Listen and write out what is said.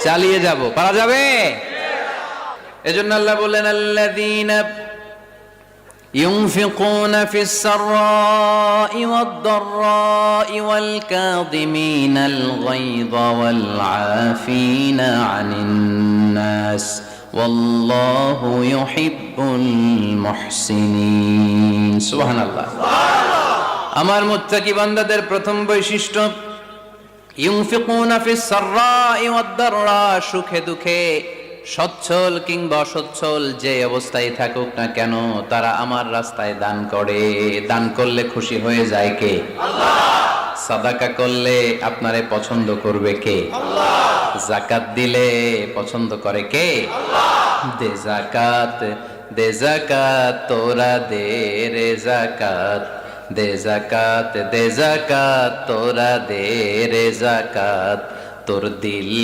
চালিয়ে যাব, পারা যাবে। এজন্য আল্লাহ বললেন আল্লাযীনা ينفقون في السراء والضراء والكاظمين الغيظ والعافين عن الناس والله يحب المحسنين سبحان الله আমার মুত্তাকি বান্দাদের প্রথম বৈশিষ্ট্য ইউনফিকুনা ফিস সাররাই ওয়াদ দাররা, সুখে দুঃখে সচ্ছল কিংবা অসচ্ছল যে অবস্থায় থাকুক না কেন তারা আমার রাস্তায় দান করে। দান করলে খুশি হয়ে যায় কে? আল্লাহ। সাদাকা করলে আপনারে পছন্দ করবে কে? আল্লাহ। যাকাত দিলে পছন্দ করে কে? আল্লাহ। দে যাকাত, দে যাকাত তোরা দে রে যাকাত, দে যাকাত, দে যাকাত তোরা দে রে যাকাত, তোর দিল